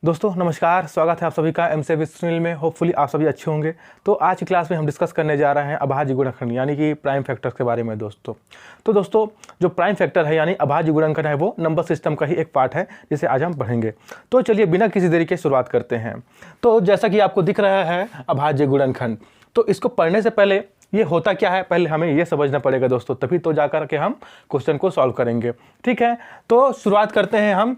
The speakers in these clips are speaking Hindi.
दोस्तों नमस्कार, स्वागत है आप सभी का एमसे विश्व में। होपफुली आप सभी अच्छे होंगे। तो आज की क्लास में हम डिस्कस करने जा रहे हैं अभाज्य गुणनखंड यानी कि प्राइम फैक्टर्स के बारे में दोस्तों। तो दोस्तों जो प्राइम फैक्टर है यानी अभाज्य गुणनखंड है वो नंबर सिस्टम का ही एक पार्ट है जिसे आज हम पढ़ेंगे। तो चलिए बिना किसी देरी के शुरुआत करते हैं। तो जैसा कि आपको दिख रहा है अभाज्य गुणनखंड, तो इसको पढ़ने से पहले ये होता क्या है पहले हमें ये समझना पड़ेगा दोस्तों, तभी तो जाकर के हम क्वेश्चन को सॉल्व करेंगे। ठीक है, तो शुरुआत करते हैं हम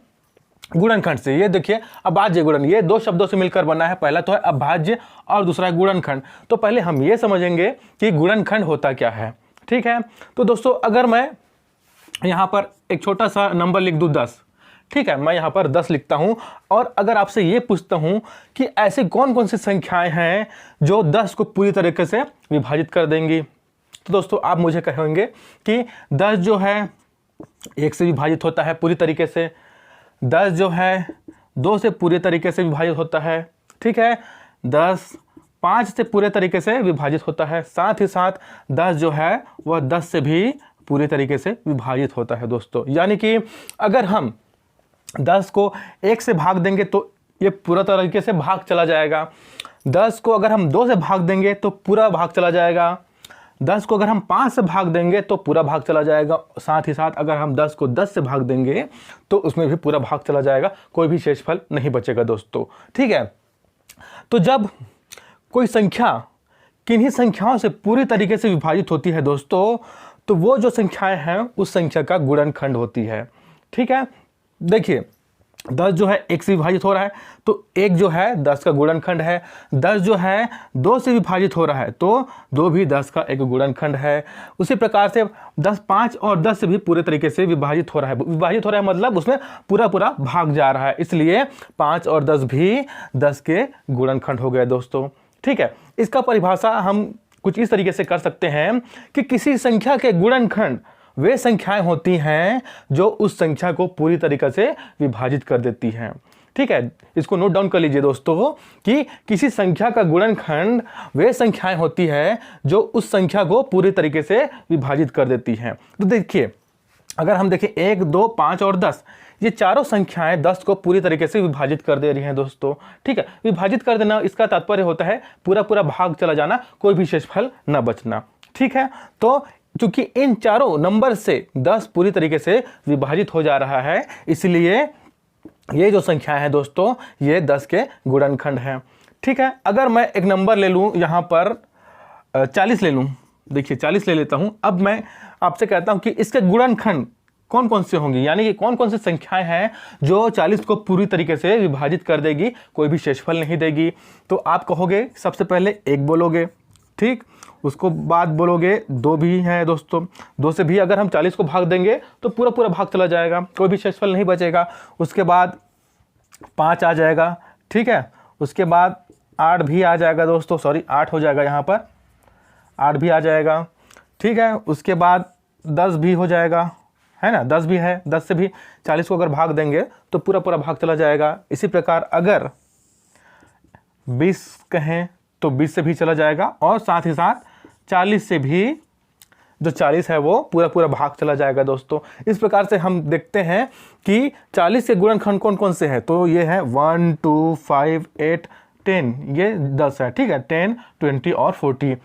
गुणनखंड से। ये देखिए अभाज्य गुणन, ये दो शब्दों से मिलकर बना है। पहला तो है अभाज्य और दूसरा है गुणनखंड। तो पहले हम ये समझेंगे कि गुणनखंड होता क्या है। ठीक है, तो दोस्तों अगर मैं यहाँ पर एक छोटा सा नंबर लिख दूँ 10, ठीक है, मैं यहाँ पर 10 लिखता हूँ और अगर आपसे ये पूछता हूँ कि ऐसी कौन कौन सी संख्याएं हैं जो 10 को पूरी तरीके से विभाजित कर देंगी, तो दोस्तों आप मुझे कहेंगे कि 10 जो है 1 से विभाजित होता है पूरी तरीके से, 10 जो है 2 से पूरे तरीके से विभाजित होता है। ठीक है, 10 5 से पूरे तरीके से विभाजित होता है। साथ ही साथ 10 जो है वह 10 से भी पूरे तरीके से विभाजित होता है दोस्तों। यानी कि अगर हम 10 को 1 से भाग देंगे तो ये पूरा तरीके से भाग चला जाएगा। 10 को अगर हम 2 से भाग देंगे तो पूरा भाग चला जाएगा। 10 को अगर हम 5 से भाग देंगे तो पूरा भाग चला जाएगा। साथ ही साथ अगर हम 10 को 10 से भाग देंगे तो उसमें भी पूरा भाग चला जाएगा, कोई भी शेषफल नहीं बचेगा दोस्तों। ठीक है, तो जब कोई संख्या किन्हीं संख्याओं से पूरी तरीके से विभाजित होती है दोस्तों, तो वो जो संख्याएं हैं उस संख्या का गुणनखंड होती है। ठीक है, देखिए 10 जो है 1 से विभाजित हो रहा है तो 1 जो है 10 का गुणनखंड है। 10 जो है 2 से विभाजित हो रहा है तो 2 भी 10 का एक गुणनखंड है। उसी प्रकार से 10 5 और 10 से भी पूरे तरीके से विभाजित हो रहा है। विभाजित हो रहा है मतलब उसमें पूरा पूरा भाग जा रहा है, इसलिए 5 और 10 भी 10 के गुणनखंड हो गए दोस्तों। ठीक है, इसका परिभाषा हम कुछ इस तरीके से कर सकते हैं कि किसी संख्या के गुणनखंड वे संख्याएं होती हैं जो उस संख्या को पूरी तरीके से विभाजित कर देती हैं। ठीक है, इसको नोट डाउन कर लीजिए दोस्तों कि किसी संख्या का गुणनखंड वे संख्याएं होती है जो उस संख्या को पूरी तरीके से विभाजित कर देती हैं। तो देखिए अगर हम देखें 1 2 5 और 10, ये चारों संख्याएं 10 को पूरी तरीके से विभाजित कर दे रही हैं दोस्तों। ठीक है, विभाजित कर देना इसका तात्पर्य होता है पूरा पूरा भाग चला जाना, कोई भी शेषफल न बचना। ठीक है, तो चूंकि इन चारों नंबर से 10 पूरी तरीके से विभाजित हो जा रहा है, इसलिए ये जो संख्या है दोस्तों ये 10 के गुणनखंड हैं। ठीक है, अगर मैं एक नंबर ले लूं यहाँ पर 40 ले लूं, देखिए 40 ले लेता हूं। अब मैं आपसे कहता हूं कि इसके गुणनखंड कौन कौन से होंगे, यानी कि कौन कौन सी संख्याएं हैं जो 40 को पूरी तरीके से विभाजित कर देगी, कोई भी शेषफल नहीं देगी। तो आप कहोगे सबसे पहले 1 बोलोगे, ठीक, उसको बाद बोलोगे 2 भी है दोस्तों। 2 से भी अगर हम 40 को भाग देंगे तो पूरा पूरा भाग चला जाएगा, कोई भी शेषफल नहीं बचेगा। उसके बाद 5 आ जाएगा। ठीक है, उसके बाद 8 भी आ जाएगा दोस्तों, सॉरी 8 हो जाएगा, यहाँ पर 8 भी आ जाएगा। ठीक है, उसके बाद 10 भी हो जाएगा, है ना, 10 भी है। 10 से भी 40 को अगर भाग देंगे तो पूरा पूरा भाग चला जाएगा। इसी प्रकार अगर 20 कहें तो 20 से भी चला जाएगा और साथ ही साथ 40 से भी जो 40 है वो पूरा पूरा भाग चला जाएगा दोस्तों। इस प्रकार से हम देखते हैं कि 40 के गुणनखंड कौन कौन से हैं। तो ये है 1 2 5 8 10, ये 10 है। ठीक है, 10 20 और 40,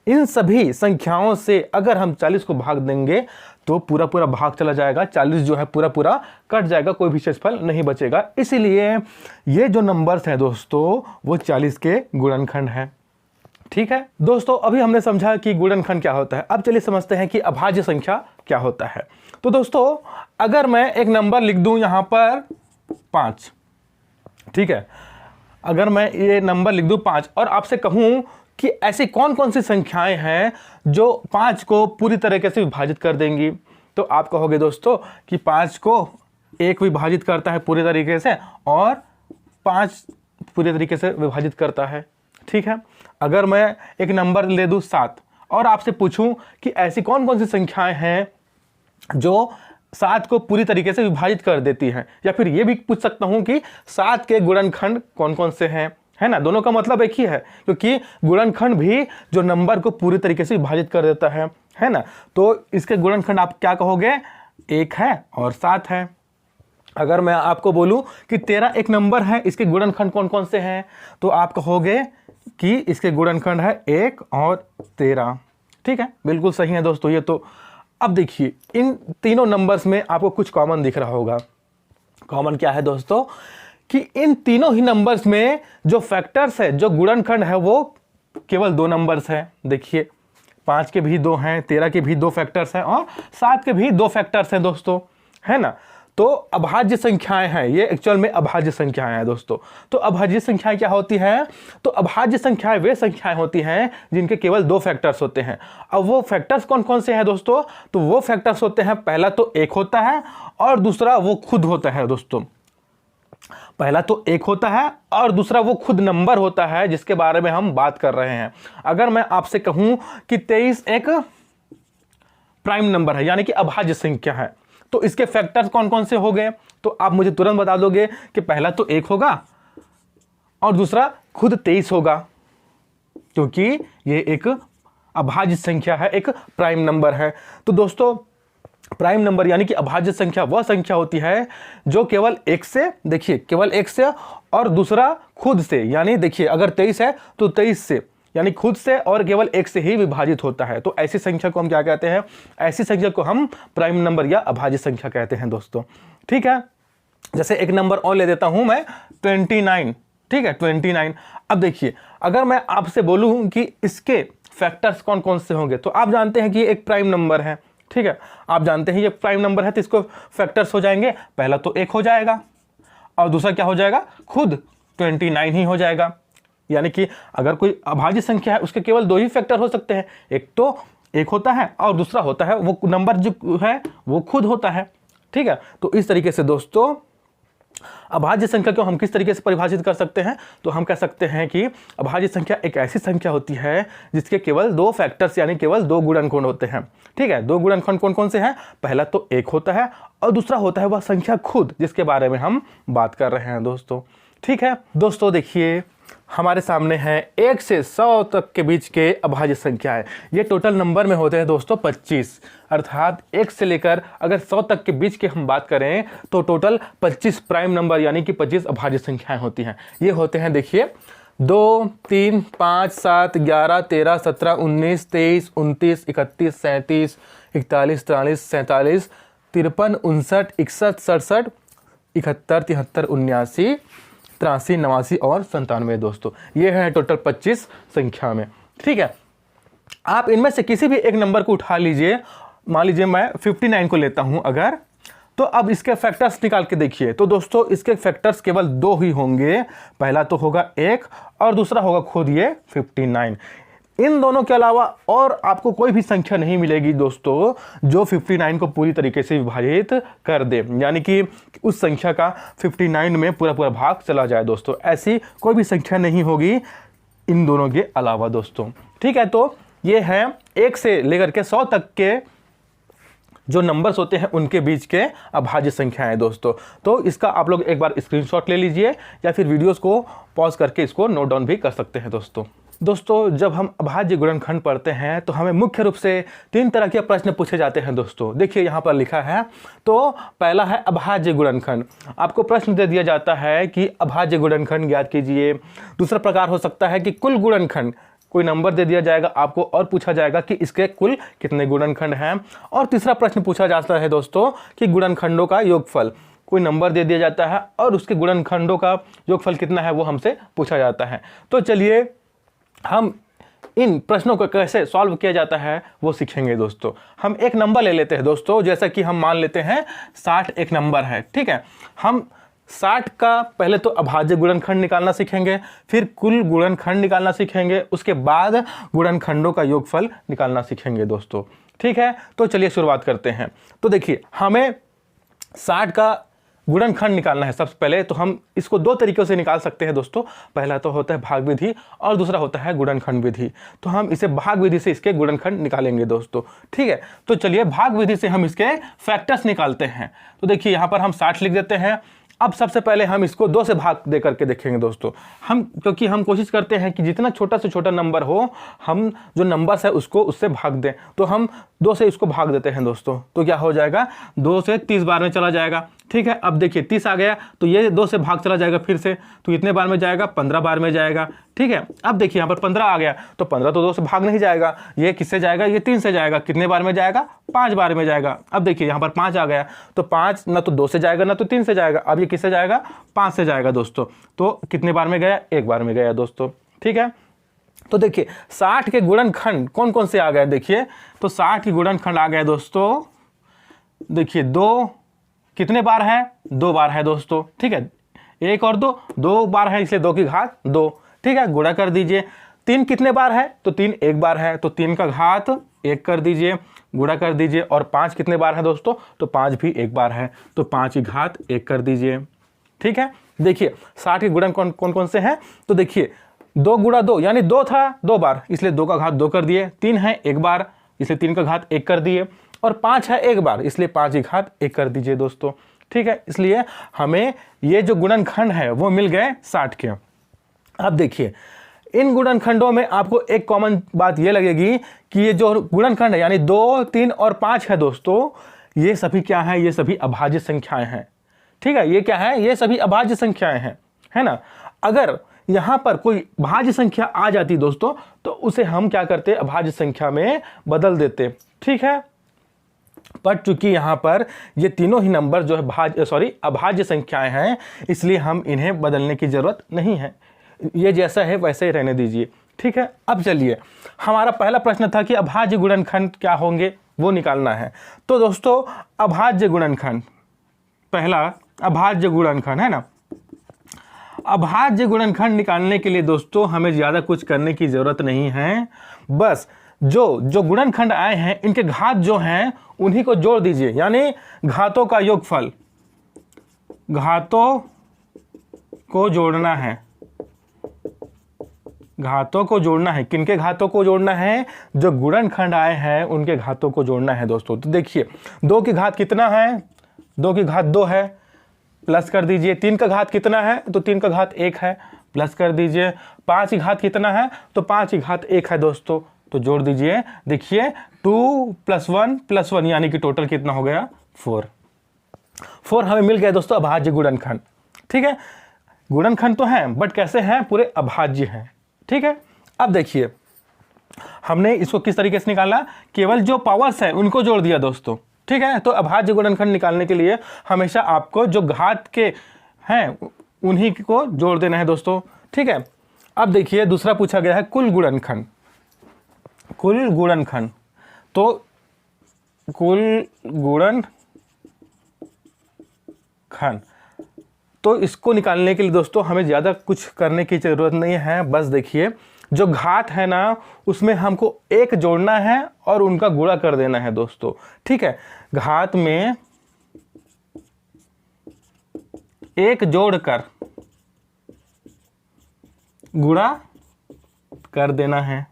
इन सभी संख्याओं से अगर हम 40 को भाग देंगे तो पूरा पूरा भाग चला जाएगा। 40 जो है पूरा पूरा कट जाएगा, कोई भी शेषफल नहीं बचेगा। इसीलिए ये जो नंबर्स हैं दोस्तों वो 40 के गुणनखंड हैं। ठीक है दोस्तों, अभी हमने समझा कि गुणनखंड क्या होता है। अब चलिए समझते हैं कि अभाज्य संख्या क्या होता है। तो दोस्तों अगर मैं एक नंबर लिख दूं यहाँ पर 5, ठीक है, अगर मैं ये नंबर लिख दूं 5 और आपसे कहूं कि ऐसी कौन कौन सी संख्याएं हैं जो 5 को पूरी तरीके से विभाजित कर देंगी, तो आप कहोगे दोस्तों कि 5 को 1 विभाजित करता है पूरी तरीके से और 5 पूरी तरीके से विभाजित करता है। ठीक है, अगर मैं एक नंबर ले दूं 7 और आपसे पूछूं कि ऐसी कौन कौन सी संख्याएं हैं जो 7 को पूरी तरीके से विभाजित कर देती हैं, या फिर ये भी पूछ सकता हूं कि 7 के गुणनखंड कौन कौन से हैं, है ना, दोनों का मतलब एक ही है क्योंकि गुणनखंड भी जो नंबर को पूरी तरीके से विभाजित कर देता है ना। तो इसके गुणनखंड आप क्या कहोगे, 1 है और 7 है। अगर मैं आपको बोलूं कि 13 एक नंबर है, इसके गुणनखंड कौन कौन से हैं, तो आप कहोगे कि इसके गुणनखंड है 1 और 13। ठीक है, बिल्कुल सही है दोस्तों ये तो। अब देखिए इन तीनों नंबर्स में आपको कुछ कॉमन दिख रहा होगा। कॉमन क्या है दोस्तों कि इन तीनों ही नंबर्स में जो फैक्टर्स है, जो गुणनखंड है, वो केवल 2 नंबर्स है। देखिए 5 के भी 2 हैं, 13 के भी 2 फैक्टर्स हैं और 7 के भी 2 फैक्टर्स हैं दोस्तों, है ना। तो अभाज्य संख्याएं हैं, ये एक्चुअल में अभाज्य संख्याएं हैं दोस्तों। तो अभाज्य संख्याएं क्या होती हैं, तो अभाज्य संख्याएं वे संख्याएं होती हैं जिनके केवल 2 फैक्टर्स होते हैं। अब वो फैक्टर्स कौन कौन से हैं दोस्तों, तो वो फैक्टर्स होते हैं, पहला तो 1 होता है और दूसरा वो खुद होता है दोस्तों। पहला तो 1 होता है और दूसरा वो खुद नंबर होता है जिसके बारे में हम बात कर रहे हैं। अगर मैं आपसे कहूं कि 23 एक प्राइम नंबर है, यानी कि अभाज्य संख्या है, तो इसके फैक्टर्स कौन कौन से हो गए, तो आप मुझे तुरंत बता दोगे कि पहला तो 1 होगा और दूसरा खुद 23 होगा, क्योंकि ये एक अभाज्य संख्या है, एक प्राइम नंबर है। तो दोस्तों प्राइम नंबर यानी कि अभाज्य संख्या वह संख्या होती है जो केवल 1 से, देखिए केवल 1 से और दूसरा खुद से, यानी देखिए अगर 23 है तो 23 से यानी खुद से और केवल 1 से ही विभाजित होता है। तो ऐसी संख्या को हम क्या कहते हैं, ऐसी संख्या को हम प्राइम नंबर या अभाज्य संख्या कहते हैं दोस्तों। ठीक है, जैसे एक नंबर और ले देता हूं मैं 29। ठीक है 29। अब देखिए अगर मैं आपसे बोलूं कि इसके फैक्टर्स कौन कौन से होंगे, तो आप जानते हैं कि ये एक प्राइम नंबर है। ठीक है, आप जानते हैं ये प्राइम नंबर है, तो इसको फैक्टर्स हो जाएंगे, पहला तो 1 हो जाएगा और दूसरा क्या हो जाएगा, खुद 29 ही हो जाएगा। यानी कि अगर कोई अभाज्य संख्या है उसके केवल 2 ही फैक्टर हो सकते हैं, एक तो 1 होता है और दूसरा होता है वो नंबर जो है वो खुद होता है। ठीक है, तो इस तरीके से दोस्तों अभाज्य संख्या को हम किस तरीके से परिभाषित कर सकते हैं, तो हम कह सकते हैं कि अभाज्य संख्या एक ऐसी संख्या होती है जिसके केवल 2 फैक्टर्स यानी केवल 2 गुणनखंड होते हैं। ठीक है, 2 गुणनखंड कौन कौन से हैं, पहला तो 1 होता है और दूसरा होता है वह संख्या खुद जिसके बारे में हम बात कर रहे हैं दोस्तों। ठीक है दोस्तों, देखिए हमारे सामने है 1 से 100 तक के बीच के अभाज्य संख्या है। ये टोटल नंबर में होते हैं दोस्तों 25, अर्थात 1 से लेकर अगर 100 तक के बीच की हम बात करें तो टोटल 25 प्राइम नंबर यानी कि 25 अभाज्य संख्याएं होती हैं। ये होते हैं देखिए 2, 3, 5, 7, 11, 13, 17, 19, 23, 29, 31, 37, 41, 43, 47, 53, 59, 61, 67, 71, 73, 79, 83, 89 और 97 दोस्तों। ये है टोटल 25 संख्या में। ठीक है, आप इनमें से किसी भी एक नंबर को उठा लीजिए, मान लीजिए मैं 59 को लेता हूं अगर, तो अब इसके फैक्टर्स निकाल के देखिए। तो दोस्तों इसके फैक्टर्स केवल 2 ही होंगे, पहला तो होगा 1 और दूसरा होगा खुद ये 59। इन दोनों के अलावा और आपको कोई भी संख्या नहीं मिलेगी दोस्तों जो 59 को पूरी तरीके से विभाजित कर दे, यानी कि उस संख्या का 59 में पूरा पूरा भाग चला जाए दोस्तों। ऐसी कोई भी संख्या नहीं होगी इन दोनों के अलावा दोस्तों। ठीक है, तो ये है 1 से लेकर के 100 तक के जो नंबर्स होते हैं उनके बीच के अभाज्य संख्याएं दोस्तों। तो इसका आप लोग एक बार स्क्रीनशॉट ले लीजिए या फिर वीडियोस को पॉज करके इसको नोट डाउन भी कर सकते हैं दोस्तों जब हम अभाज्य गुणनखंड पढ़ते हैं तो हमें मुख्य रूप से 3 तरह के प्रश्न पूछे जाते हैं दोस्तों। देखिए यहाँ पर लिखा है, तो पहला है अभाज्य गुणनखंड। आपको प्रश्न दे दिया जाता है कि अभाज्य गुणनखंड ज्ञात कीजिए। दूसरा प्रकार हो सकता है कि कुल गुणनखंड, कोई नंबर दे दिया जाएगा आपको और पूछा जाएगा कि इसके कुल कितने गुणनखंड हैं। और तीसरा प्रश्न पूछा जाता है दोस्तों कि गुणनखंडों का योगफल, कोई नंबर दे दिया जाता है और उसके गुणनखंडों का योगफल कितना है वो हमसे पूछा जाता है। तो चलिए हम इन प्रश्नों को कैसे सॉल्व किया जाता है वो सीखेंगे दोस्तों। हम एक नंबर ले लेते हैं दोस्तों, जैसा कि हम मान लेते हैं 60 एक नंबर है। ठीक है, हम 60 का पहले तो अभाज्य गुणनखंड निकालना सीखेंगे, फिर कुल गुणनखंड निकालना सीखेंगे, उसके बाद गुणनखंडों का योगफल निकालना सीखेंगे दोस्तों। ठीक है, तो चलिए शुरुआत करते हैं। तो देखिए हमें 60 का गुणनखंड निकालना है। सबसे पहले तो हम इसको 2 तरीकों से निकाल सकते हैं दोस्तों। पहला तो होता है भाग विधि और दूसरा होता है गुणनखंड विधि। तो हम इसे भाग विधि से इसके गुणनखंड निकालेंगे दोस्तों। ठीक है, तो चलिए भाग विधि से हम इसके फैक्टर्स निकालते हैं। तो देखिए यहाँ पर हम 60 लिख देते हैं। अब सबसे पहले हम इसको 2 से भाग दे करके देखेंगे दोस्तों। क्योंकि हम कोशिश करते हैं कि जितना छोटा से छोटा नंबर हो, हम जो नंबर्स है उसको उससे भाग दें। तो हम 2 से इसको भाग देते हैं दोस्तों। तो क्या हो जाएगा, 2 से 30 बार में चला जाएगा। ठीक है, अब देखिए 30 आ गया, तो ये 2 से भाग चला जाएगा फिर से, तो कितने बार में जाएगा, 15 बार में जाएगा। ठीक है, अब देखिए यहाँ पर 15 आ गया, तो 15 तो 2 से भाग नहीं जाएगा, ये किससे जाएगा, ये 3 से जाएगा। कितने बार में जाएगा, 5 बार में जाएगा। अब देखिए यहाँ पर 5 आ गया, तो 5 ना तो 2 से जाएगा ना तो 3 से जाएगा, अब ये किससे जाएगा, 5 से जाएगा दोस्तों। तो कितने बार में गया, 1 बार में गया दोस्तों। ठीक है, तो देखिए 60 के गुणनखंड कौन कौन से आ गए, देखिए तो 60 के गुणनखंड आ गए दोस्तों। देखिए 2 कितने बार है, 2 बार है दोस्तों। ठीक है, 1 और 2 बार है, इसलिए 2 की घात 2। ठीक है, गुणा कर दीजिए। 3 कितने बार है, तो 3 1 बार है, तो 3 का घात 1 कर दीजिए, गुणा कर दीजिए। और 5 कितने बार है दोस्तों, तो 5 भी 1 बार है, तो 5 की घात 1 कर दीजिए। ठीक है, देखिए 60 के गुणन कौन कौन से हैं, तो देखिए 2 गुणा 2 यानी 2 था 2 बार, इसलिए 2 का घात 2 कर दिए। 3 है 1 बार, इसलिए 3 का घात 1 कर दिए। और 5 है 1 बार, इसलिए 5 की घात 1 कर दीजिए दोस्तों। ठीक है, इसलिए हमें ये जो गुणनखंड है वो मिल गए 60 के। अब देखिए इन गुणनखंडों में आपको एक कॉमन बात ये लगेगी कि ये जो गुणनखंड है यानी 2, 3 और 5 है दोस्तों, ये सभी क्या है, ये सभी अभाज्य संख्याएं हैं। ठीक है, ये क्या है, ये सभी अभाज्य संख्याएं हैं, है ना। अगर यहां पर कोई भाज्य संख्या आ जाती दोस्तों, तो उसे हम क्या करते, अभाज्य संख्या में बदल देते। ठीक है, पर चूंकि यहां पर ये तीनों ही नंबर जो है अभाज्य संख्याएं हैं, इसलिए हम इन्हें बदलने की जरूरत नहीं है, ये जैसा है वैसे ही रहने दीजिए। ठीक है, अब चलिए हमारा पहला प्रश्न था कि अभाज्य गुणनखंड क्या होंगे, वो निकालना है। तो दोस्तों अभाज्य गुणनखंड, पहला अभाज्य गुणनखंड है ना। अभाज्य गुणनखंड निकालने के लिए दोस्तों हमें ज्यादा कुछ करने की जरूरत नहीं है, बस जो गुणनखंड आए हैं इनके घात जो हैं उन्हीं को जोड़ दीजिए, यानी घातों का योगफल, घातों को जोड़ना है, घातों को जोड़ना है। किनके घातों को जोड़ना है, जो गुणनखंड आए हैं उनके घातों को जोड़ना है दोस्तों। तो देखिए 2 की घात कितना है, 2 की घात 2 है, प्लस कर दीजिए। 3 का घात कितना है, तो 3 का घात 1 है, प्लस कर दीजिए। 5 की घात कितना है, तो 5 की घात 1 है दोस्तों, तो जोड़ दीजिए। देखिए 2 + 1 + 1 यानी कि टोटल कितना हो गया, 4 हमें मिल गया दोस्तों अभाज्य गुणनखंड। ठीक है, गुणनखंड तो हैं बट कैसे हैं, पूरे अभाज्य हैं। ठीक है, अब देखिए हमने इसको किस तरीके से निकाला, केवल जो पावर्स है उनको जोड़ दिया दोस्तों। ठीक है, तो अभाज्य गुणनखंड निकालने के लिए हमेशा आपको जो घात के हैं उन्हीं को जोड़ देना है दोस्तों। ठीक है, अब देखिए दूसरा पूछा गया है कुल गुणनखंड। कुल गुणनखंड, तो कुल गुणनखंड, तो इसको निकालने के लिए दोस्तों हमें ज़्यादा कुछ करने की ज़रूरत नहीं है। बस देखिए जो घात है ना उसमें हमको 1 जोड़ना है और उनका गुणा कर देना है दोस्तों। ठीक है, घात में 1 जोड़कर गुणा कर देना है।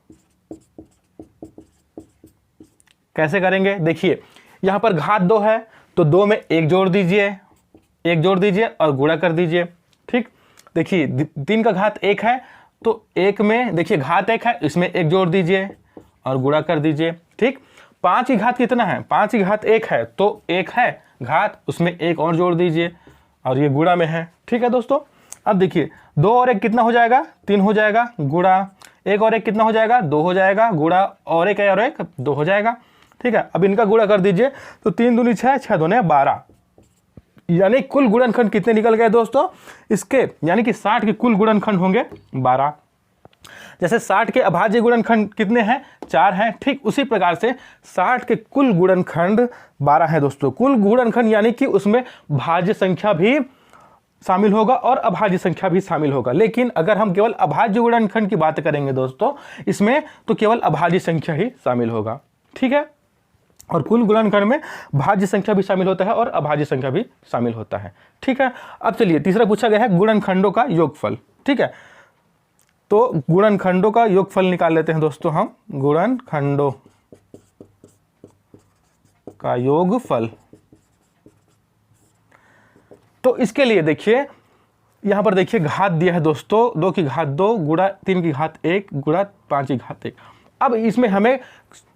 कैसे करेंगे, देखिए यहां पर घात 2 है तो 2 में 1 जोड़ दीजिए, 1 जोड़ दीजिए और गुणा कर दीजिए। ठीक, देखिए 3 का घात 1 है तो 1 में देखिए घात 1 है, इसमें 1 जोड़ दीजिए और गुणा कर दीजिए। ठीक, 5 की घात कितना है, 5 की घात 1 है तो 1 है घात, उसमें 1 और जोड़ दीजिए और ये गुणा में है। ठीक है दोस्तों, अब देखिए 2 और 1 कितना हो जाएगा, 3 हो जाएगा, गुणा 1 और 1 कितना हो जाएगा, 2 हो जाएगा, गुणा और 1 और 1 2 हो जाएगा। ठीक है, अब इनका गुणा कर दीजिए, तो 3 दूनी 6, 6 दूने 12, यानी कुल गुणनखंड कितने निकल गए दोस्तों इसके, यानी कि 60 के कुल गुणनखंड होंगे 12। जैसे 60 के अभाज्य गुणनखंड कितने हैं, 4 हैं, ठीक उसी प्रकार से 60 के कुल गुणनखंड 12 है दोस्तों। कुल गुणनखंड यानी कि उसमें भाज्य संख्या भी शामिल होगा और अभाज्य संख्या भी शामिल होगा, लेकिन अगर हम केवल अभाज्य गुणनखंड की बात करेंगे दोस्तों इसमें तो केवल अभाज्य संख्या ही शामिल होगा। ठीक है, और कुल गुणनखंड में भाज्य संख्या भी शामिल होता है और अभाज्य संख्या भी शामिल होता है। ठीक है, अब चलिए तीसरा पूछा गया है गुणनखंडों का योगफल। ठीक है, तो गुणनखंडों का योगफल निकाल लेते हैं दोस्तों हम। गुणनखंडों का योगफल, तो इसके लिए देखिए यहाँ पर देखिए घात दिया है दोस्तों, 2 की घात 2 गुणा 3 की घात 1 गुणा 5 की घात 1। अब इसमें हमें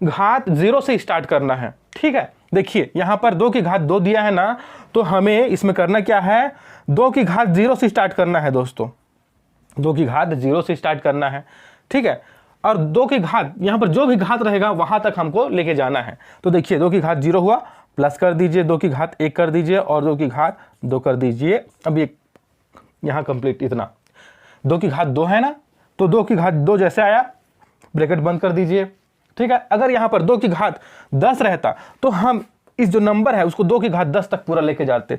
घात 0 से स्टार्ट करना है, ठीक है। देखिए यहाँ पर 2 की घात 2 दिया है ना, तो हमें इसमें करना क्या है, 2 की घात 0 से स्टार्ट करना है दोस्तों, 2 की घात 0 से स्टार्ट करना है, ठीक है। और 2 की घात यहाँ पर जो भी घात रहेगा वहां तक हमको लेके जाना है। तो देखिए 2 की घात 0 हुआ, प्लस कर दीजिए, 2 की घात 1 कर दीजिए और 2 की घात 2 कर दीजिए। अब ये यहाँ कंप्लीट इतना, 2 की घात 2 है ना, तो 2 की घात 2 जैसे आया ब्रैकेट बंद कर दीजिए, ठीक है। अगर यहाँ पर 2 की घात 10 रहता तो हम इस जो नंबर है उसको 2 की घात 10 तक पूरा लेके जाते,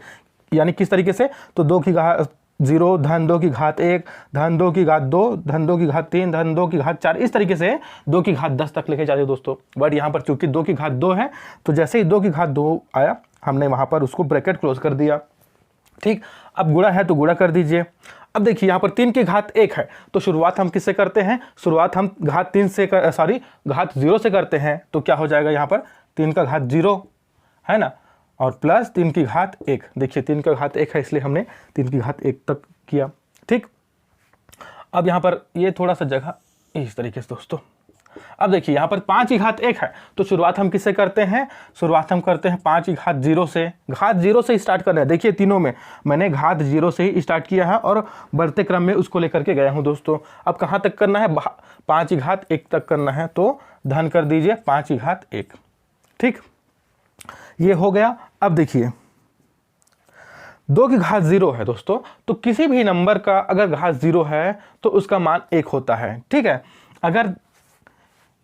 यानी किस तरीके से, तो 2 की घात 0 धन 2 की घात 1 धन 2 की घात 2 धन 2 की घात 3 धन 2 की घात 4, इस तरीके से 2 की घात 10 तक लेके जाते दोस्तों। बट यहाँ पर चूंकि 2 की घात 2 है, तो जैसे ही 2 की घात 2 आया हमने वहाँ पर उसको ब्रैकेट क्लोज कर दिया, ठीक। अब गुणा है तो गुणा कर दीजिए। अब देखिए यहाँ पर 3 की घात 1 है, तो शुरुआत हम किससे करते हैं, शुरुआत हम घात 3 से घात 0 से करते हैं। तो क्या हो जाएगा यहाँ पर 3 का घात 0 है ना, और प्लस 3 की घात 1। देखिए 3 का घात 1 है इसलिए हमने 3 की घात 1 तक किया, ठीक। अब यहाँ पर ये थोड़ा सा जगह इस तरीके से दोस्तों। अब देखिए यहाँ पर 5 की घात 1 है, तो शुरुआत हम किससे करते हैं, शुरुआत हम करते हैं 5 की घात 0 से, घात 0 से स्टार्ट कर रहे हैं। देखिए तीनों में मैंने घात 0 से ही स्टार्ट किया है और बढ़ते क्रम में उसको लेकर के गया हूँ दोस्तों। अब कहाँ तक करना है, 5 की घात 1 तक करना है, तो धन कर दीजिए 5 की घात 1, ठीक, ये हो गया। अब देखिए 2 की घात 0 है दोस्तों, तो किसी भी नंबर का अगर घात 0 है तो उसका मान 1 होता है, ठीक है। अगर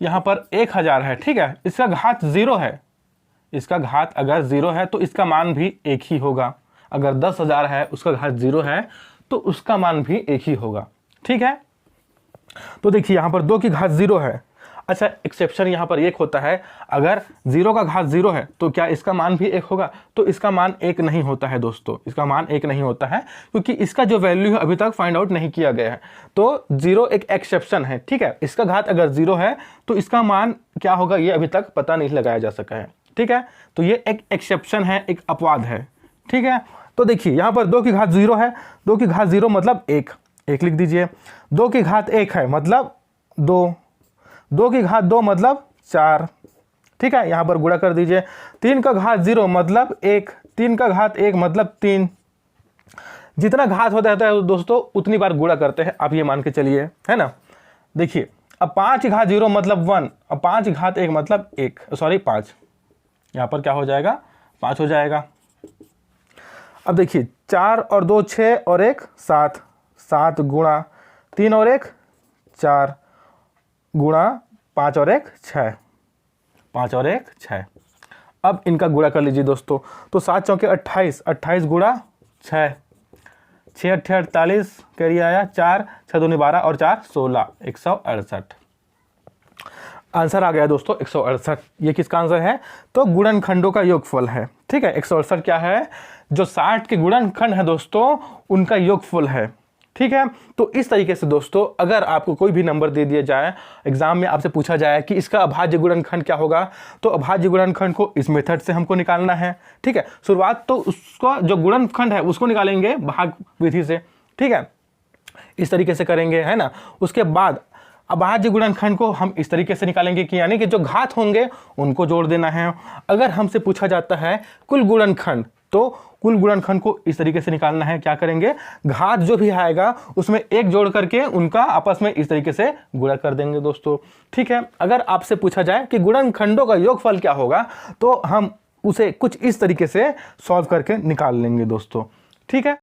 यहाँ पर 1000 है, ठीक है, इसका घात 0 है, इसका घात अगर 0 है तो इसका मान भी 1 ही होगा। अगर 10,000 है उसका घात 0 है तो उसका मान भी 1 ही होगा, ठीक है। तो देखिए यहाँ पर 2 की घात 0 है। अच्छा, एक्सेप्शन यहाँ पर 1 होता है, अगर 0 का घात 0 है तो क्या इसका मान भी 1 होगा, तो इसका मान 1 नहीं होता है दोस्तों, इसका मान 1 नहीं होता है, क्योंकि इसका जो वैल्यू है अभी तक फाइंड आउट नहीं किया गया है। तो 0 एक एक्सेप्शन है, ठीक है, इसका घात अगर 0 है तो इसका मान क्या होगा ये अभी तक पता नहीं लगाया जा सका है, ठीक है। तो ये एक एक्सेप्शन है, एक अपवाद है, ठीक है। तो देखिए यहाँ पर 2 की घात 0 है, 2 की घात 0 मतलब 1 लिख दीजिए, 2 की घात 1 है मतलब 2 की घात 2 मतलब 4, ठीक है, यहाँ पर गुणा कर दीजिए। 3 का घात 0 मतलब 1, 3 का घात 1 मतलब 3। जितना घात होता है दोस्तों उतनी बार गुणा करते हैं, आप ये मान के चलिए, है ना। देखिए अब 5 की घात 0 मतलब 1, अब 5 की घात 1 मतलब 5, यहाँ पर क्या हो जाएगा, 5 हो जाएगा। अब देखिए 4 और 2 6 और 1 7, 7 गुणा 3 और 1 4 गुणा 5 और 1 6, 5 और 1 6। अब इनका गुणा कर लीजिए दोस्तों, तो 7 चौके 28, 28 गुणा 6, 6 8 48 कैरी आया 4, 6 दूनी 12 और 4 16, 168। आंसर आ गया दोस्तों 168। ये किसका आंसर है, तो गुणनखंडों का योगफल है, ठीक है। 168 क्या है, जो 60 के गुणनखंड है दोस्तों उनका योगफल है, ठीक है। तो इस तरीके से दोस्तों अगर आपको कोई भी नंबर दे दिया जाए, एग्जाम में आपसे पूछा जाए कि इसका अभाज्य गुणनखंड क्या होगा, तो अभाज्य गुणनखंड को इस मेथड से हमको निकालना है, ठीक है। शुरुआत तो उसका जो गुणनखंड है उसको निकालेंगे भाग विधि से, ठीक है, इस तरीके से करेंगे, है ना। उसके बाद अभाज्य गुणनखंड को हम इस तरीके से निकालेंगे कि यानी कि जो घात होंगे उनको जोड़ देना है। अगर हमसे पूछा जाता है कुल गुणनखंड, तो कुल गुणनखंड को इस तरीके से निकालना है, क्या करेंगे, घात जो भी आएगा उसमें 1 जोड़ करके उनका आपस में इस तरीके से गुणा कर देंगे दोस्तों, ठीक है। अगर आपसे पूछा जाए कि गुणनखंडों का योगफल क्या होगा, तो हम उसे कुछ इस तरीके से सॉल्व करके निकाल लेंगे दोस्तों, ठीक है।